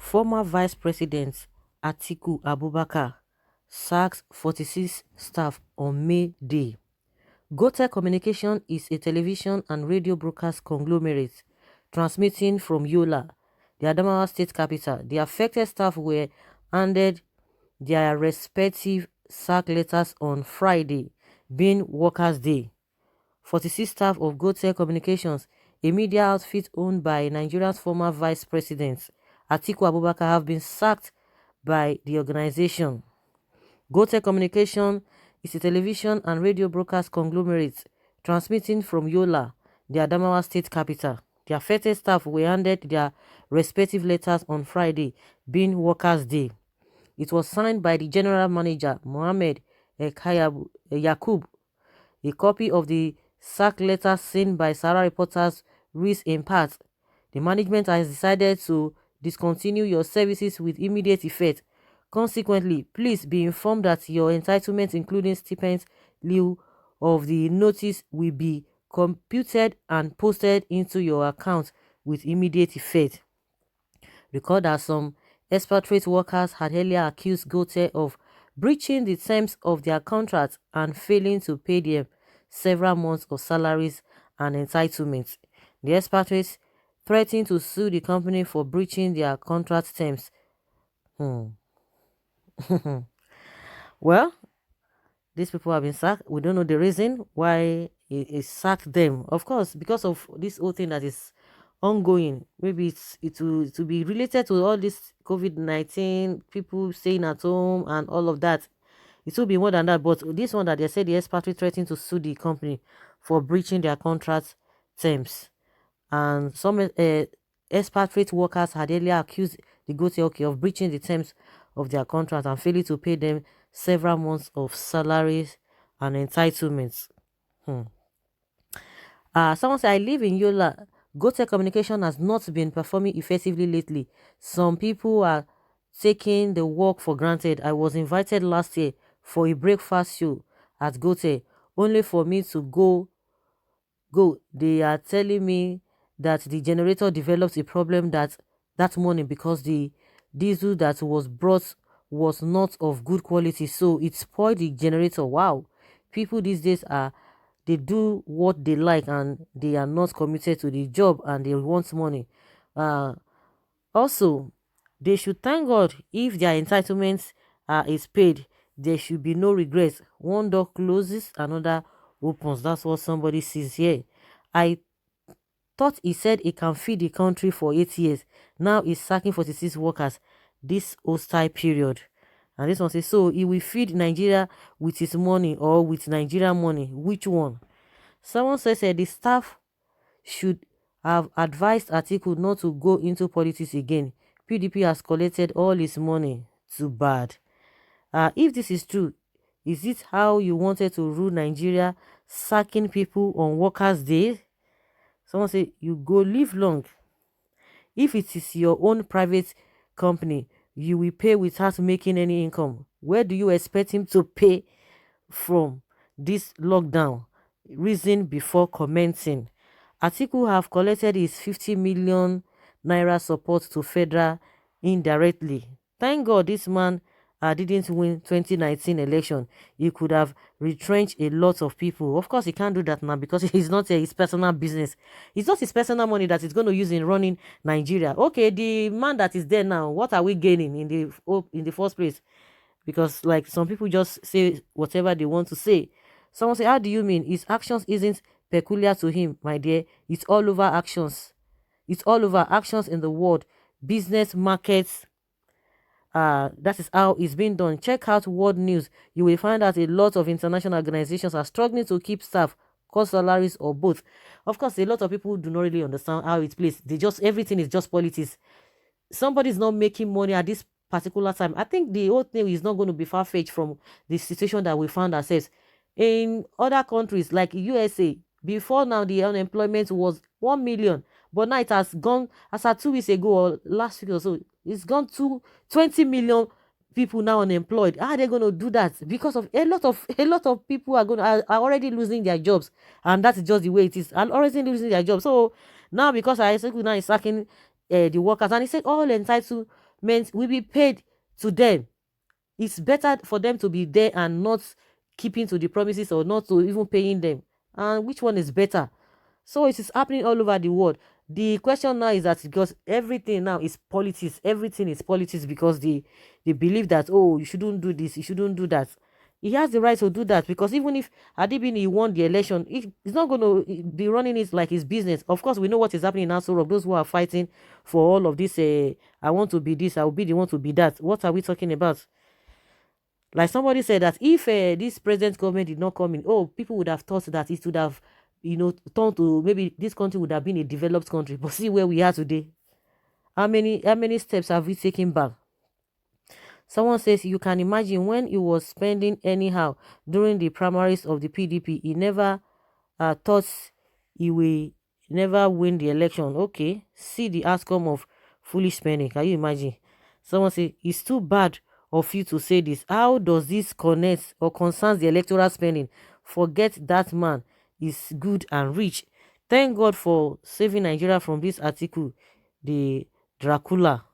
Former Vice President Atiku Abubakar sacks 46 staff on May Day. Gotel Communication is a television and radio broadcast conglomerate transmitting from Yola, the Adamawa state capital. The affected staff were handed their respective sack letters on Friday, being Workers' Day. 46 staff of Gotel Communications, a media outfit owned by Nigeria's former vice president Atiku Abubakar, have been sacked by the organization. Gotel Communication is a television and radio broadcast conglomerate transmitting from Yola, the Adamawa state capital. The affected staff were handed their respective letters on Friday, being Workers' Day. It was signed by the general manager, Mohammed Yakub. A copy of the sack letter seen by Sahara reporters reads in part, "The management has decided to discontinue your services with immediate effect. Consequently, please be informed that your entitlements, including stipends, lieu of the notice, will be computed and posted into your account with immediate effect." Recall that some expatriate workers had earlier accused Gotel of breaching the terms of their contract and failing to pay them several months of salaries and entitlements. The expatriates threatened to sue the company for breaching their contract terms. Well, these people have been sacked. We don't know the reason why he sacked them. Of course, because of this whole thing that is ongoing. Maybe it will be related to all this COVID-19, people staying at home and all of that. It will be more than that. But this one that they said the expatriate threatened to sue the company for breaching their contract terms. And some expatriate workers had earlier accused the Gotel of breaching the terms of their contract and failing to pay them several months of salaries and entitlements. Someone said, "I live in Yola. Gotel Communication has not been performing effectively lately. Some people are taking the work for granted. I was invited last year for a breakfast show at Gotel, only for me to go. They are telling me that the generator developed a problem that morning because the diesel that was brought was not of good quality, so it spoiled the generator." Wow, people these days they do what they like and they are not committed to the job and they want money. Also, they should thank God if their entitlements is paid. There should be no regrets. One door closes, another opens. That's what somebody says here. I thought he said he can feed the country for 8 years. Now he's sacking 46 workers this hostile period. And this one says, so he will feed Nigeria with his money or with Nigerian money. Which one? Someone says the staff should have advised Atiku not to go into politics again. PDP has collected all his money. Too bad. If this is true, is it how you wanted to rule Nigeria, sacking people on Workers' Day? Someone say, you go live long. If it is your own private company, you will pay without making any income. Where do you expect him to pay from this lockdown? Reason before commenting. Atiku have collected his 50 million naira support to federal indirectly. Thank God this man didn't win 2019 election. He could have retrenched a lot of people. Of course, he can't do that now because it's not his personal business. It's not his personal money that he's going to use in running Nigeria. Okay, the man that is there now, what are we gaining in the first place? Because like some people just say whatever they want to say. Someone say, how do you mean? His actions isn't peculiar to him, my dear. It's all over actions. It's all over actions in the world, business, markets. That is how it's been done. Check out world news. You will find that a lot of international organizations are struggling to keep staff, cut salaries, or both. Of course, a lot of people do not really understand how it's placed. Everything is just politics. Somebody's not making money at this particular time. I think the whole thing is not going to be far-fetched from the situation that we found ourselves. In other countries like USA, before now the unemployment was 1 million, but now it has gone, as of 2 weeks ago or last week or so, it's gone to 20 million people now unemployed. How are they going to do that? Because of a lot of people are already losing their jobs, and that's just the way it is. And already losing their jobs. So now because I said now is sacking the workers, and he said all entitled will be paid to them. It's better for them to be there and not keeping to the promises, or not to even paying them. And which one is better? So it is happening all over the world. The question now is that because everything now is politics, everything is politics, because they believe that, oh, you shouldn't do this, you shouldn't do that. He has the right to do that, because even if Adibini won the election, he's not going to be running it like his business. Of course, we know what is happening in Aso Rock. Those who are fighting for all of this, I want to be this, I will be the one to be that. What are we talking about? Like somebody said that if this present government did not come in, oh, people would have thought that it would have, turned to, maybe this country would have been a developed country. But see where we are today. How many steps have we taken back? Someone says you can imagine when he was spending anyhow during the primaries of the PDP. He never thought he will never win the election. Okay, see the outcome of foolish spending. Can you imagine? Someone say it's too bad of you to say this. How does this connect or concerns the electoral spending? Forget that man is good and rich. Thank God for saving Nigeria from this Atiku, the Dracula.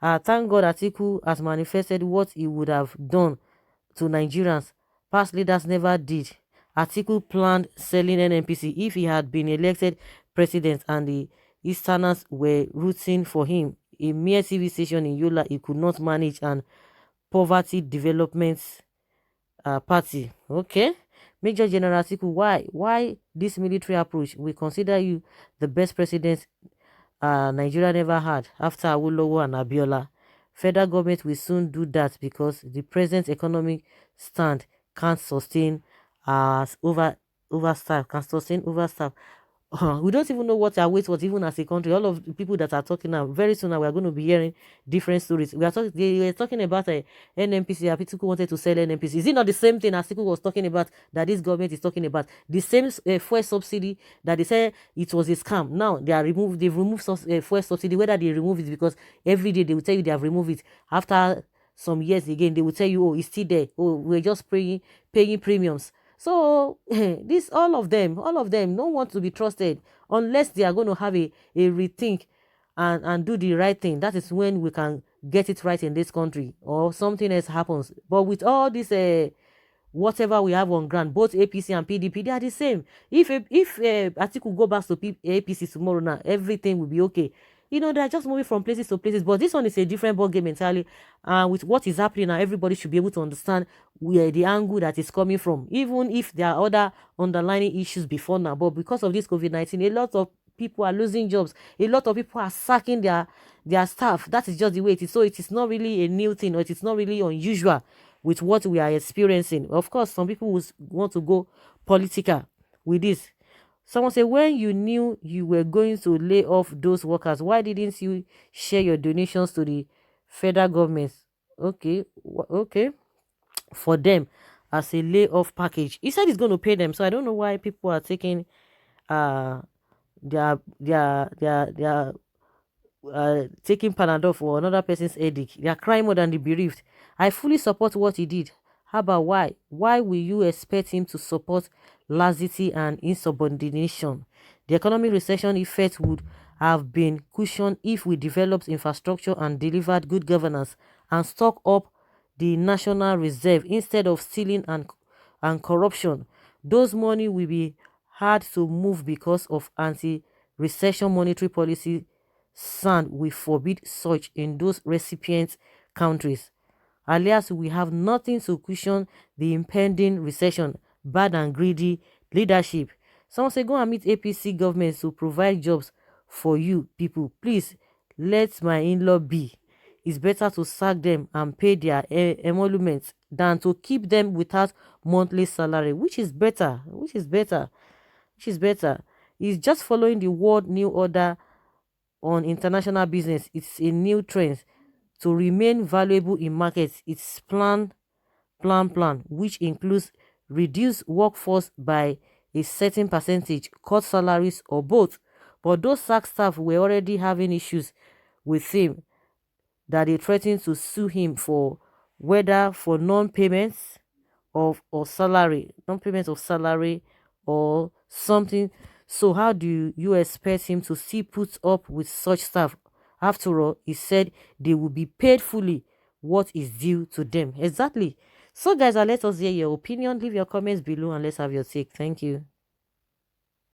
Thank God Atiku has manifested what he would have done to Nigerians. Past leaders never did. Atiku planned selling NNPC if he had been elected president and the Easterners were rooting for him. A mere TV station in Yola he could not manage, and poverty development party. Okay. Major General Atiku, why this military approach? We consider you the best president Nigeria never had after Awolowo and Abiola. Federal government will soon do that because the present economic stand can't sustain as overstaff, can sustain overstaff. We don't even know what our weight was even as a country. All of the people that are talking now, very soon now we are going to be hearing different stories. They were talking about a NNPC. Atiku wanted to sell NNPC. Is it not the same thing as Atiku was talking about, that this government is talking about? The same fuel subsidy that they said it was a scam. Now they've removed fuel subsidy. Whether they remove it, because every day they will tell you they have removed it. After some years again, they will tell you, oh, it's still there. Oh, we're just paying premiums. So this all of them don't want to be trusted unless they are going to have a rethink and do the right thing. That is when we can get it right in this country, or something else happens. But with all this whatever we have on ground, both APC and PDP, they are the same. If Atiku go back to APC tomorrow now, everything will be okay. They are just moving from places to places. But this one is a different ball game entirely. With what is happening now, everybody should be able to understand where the angle that is coming from, even if there are other underlying issues before now. But because of this COVID-19, a lot of people are losing jobs. A lot of people are sacking their staff. That is just the way it is. So it is not really a new thing, or it is not really unusual with what we are experiencing. Of course, some people will want to go political with this. Someone say, when you knew you were going to lay off those workers, why didn't you share your donations to the federal government? Okay, okay, for them as a layoff package. He said he's going to pay them, so I don't know why people are taking uh their taking Panadol for another person's headache. They are crying more than the bereaved. I fully support what he did. How about why? Why will you expect him to support laxity and insubordination? The economic recession effect would have been cushioned if we developed infrastructure and delivered good governance and stock up the national reserve instead of stealing and corruption. Those money will be hard to move because of anti-recession monetary policy. Sand will forbid such in those recipient countries. Alias, we have nothing to cushion the impending recession. Bad and greedy leadership. Someone say, go and meet APC government to provide jobs for you people. Please, let my in-law be. It's better to sack them and pay their emoluments than to keep them without monthly salary. Which is better? Which is better? Which is better? It's just following the world new order on international business. It's a new trend to remain valuable in markets. It's plan, which includes reduce workforce by a certain percentage, cut salaries, or both. But those sack staff were already having issues with him that they threatened to sue him for, whether for non-payments of or salary, non-payment of salary or something. So how do you expect him to still put up with such stuff After all, he said they will be paid fully what is due to them. Exactly. So, guys, let us hear your opinion. Leave your comments below and let's have your take. Thank you.